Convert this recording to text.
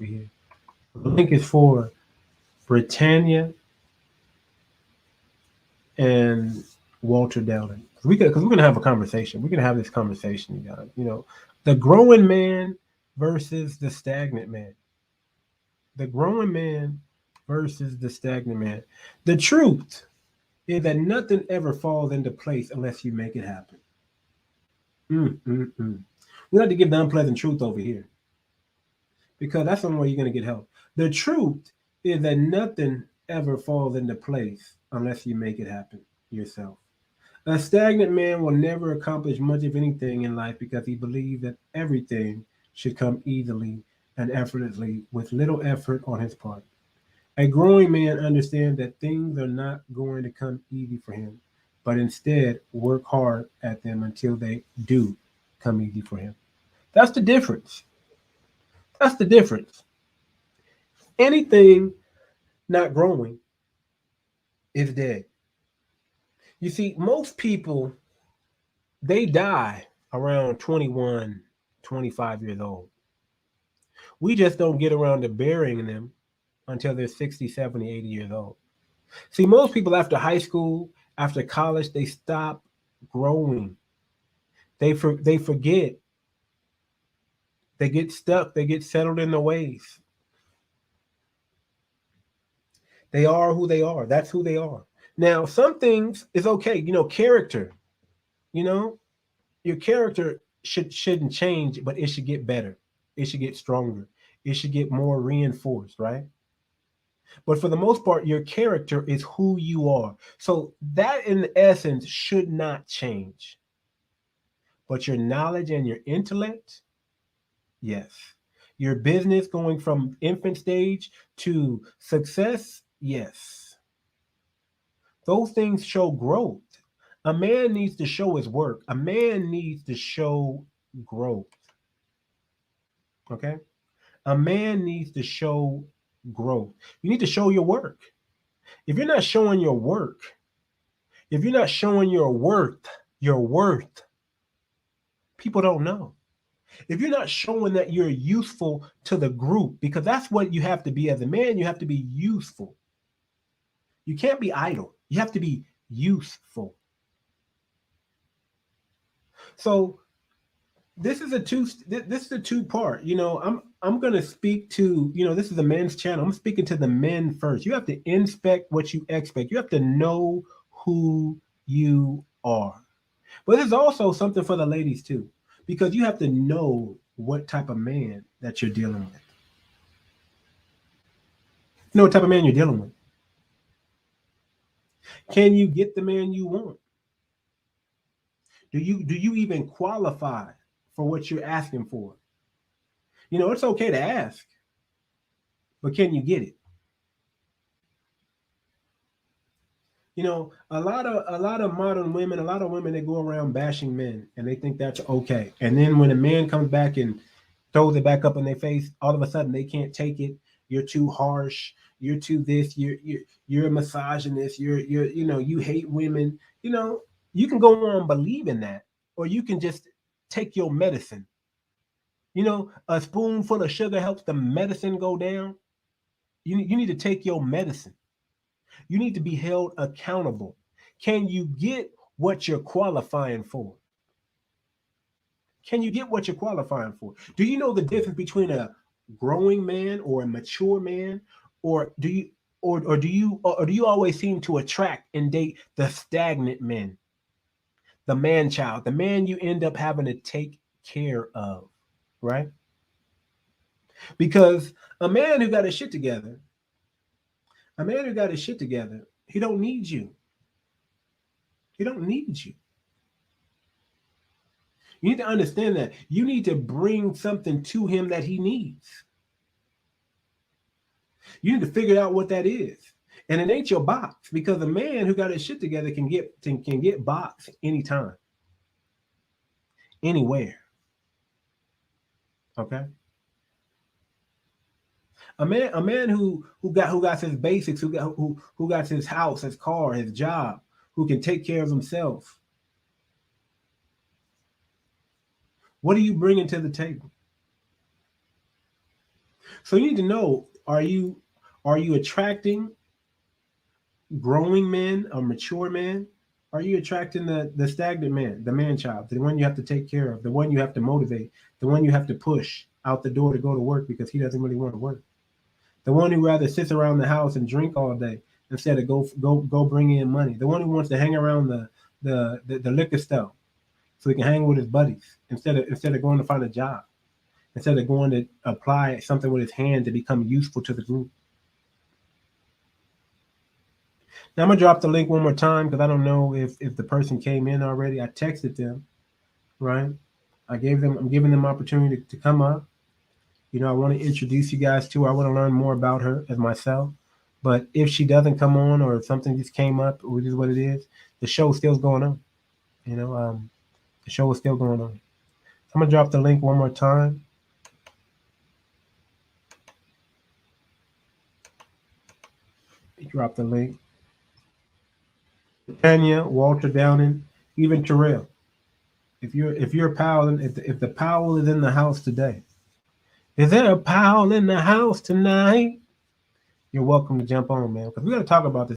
here. The link is for Britannia and Walter Dowden. Because we're gonna have a conversation. We're gonna have this conversation, you guys. The growing man versus the stagnant man. The growing man versus the stagnant man. The truth is that nothing ever falls into place unless you make it happen. We like to give the unpleasant truth over here because that's the only way you're going to get help. The truth is that nothing ever falls into place unless you make it happen yourself. A stagnant man will never accomplish much of anything in life because he believes that everything should come easily and effortlessly with little effort on his part. A growing man understands that things are not going to come easy for him, but instead work hard at them until they do come easy for him. That's the difference. That's the difference. Anything not growing is dead. You see, most people, they die around 21, 25 years old. We just don't get around to burying them until they're 60, 70, 80 years old. See, most people after high school, after college, they stop growing. They forget. They get stuck. They get settled in their ways. They are who they are. That's who they are. Now, some things is okay. Character. Your character shouldn't change, but it should get better. It should get stronger. It should get more reinforced, right? But for the most part, your character is who you are. So that in essence should not change. But your knowledge and your intellect, yes. Your business going from infant stage to success, yes. Those things show growth. A man needs to show his work. A man needs to show growth. Okay? A man needs to show growth. You need to show your work. If you're not showing your work, if you're not showing your worth, people don't know. If you're not showing that you're useful to the group, because that's what you have to be as a man, you have to be useful. You can't be idle. You have to be useful. So this is a two-part. I'm going to speak to, this is a men's channel. I'm speaking to the men first. You have to inspect what you expect. You have to know who you are. But there's also something for the ladies too, because you have to know what type of man that you're dealing with. You know what type of man you're dealing with. Can you get the man you want? Do you even qualify for what you're asking for? It's okay to ask, but can you get it? A lot of modern women, a lot of women, they go around bashing men and they think that's okay. And then when a man comes back and throws it back up in their face, all of a sudden they can't take it. You're too harsh. You're too this. You're a misogynist. You hate women. You can go on believing that, or you can just take your medicine. A spoonful of sugar helps the medicine go down. You need to take your medicine. You need to be held accountable. Can you get what you're qualifying for? Can you get what you're qualifying for? Do you know the difference between a growing man or a mature man, or do you always seem to attract and date the stagnant men, the man child, the man you end up having to take care of, right? Because a man who got his shit together, he don't need you. He don't need you. You need to understand that. You need to bring something to him that he needs. You need to figure out what that is. And it ain't your box, because a man who got his shit together can get box anytime, anywhere. Okay? A man who got his basics, who got his house, his car, his job, who can take care of himself. What are you bringing to the table? So you need to know, are you attracting growing men or mature men? Are you attracting the stagnant man, the man child, the one you have to take care of, the one you have to motivate, the one you have to push out the door to go to work because he doesn't really want to work? The one who rather sits around the house and drink all day instead of go bring in money. The one who wants to hang around the liquor store so he can hang with his buddies instead of going to find a job, instead of going to apply something with his hand to become useful to the group. Now I'm gonna drop the link one more time because I don't know if the person came in already. I texted them, right? I'm giving them opportunity to come up. You know, I want to introduce you guys to her. I want to learn more about her as myself. But if she doesn't come on, or if something just came up, which is what it is, the show still going on. You know, the show is still going on. I'm gonna drop the link one more time. Drop the link. Tanya, Walter Downing, even Terrell. If you're a pal, if the Powell is in the house today, is there a Powell in the house tonight? You're welcome to jump on, man, because we got to talk about this.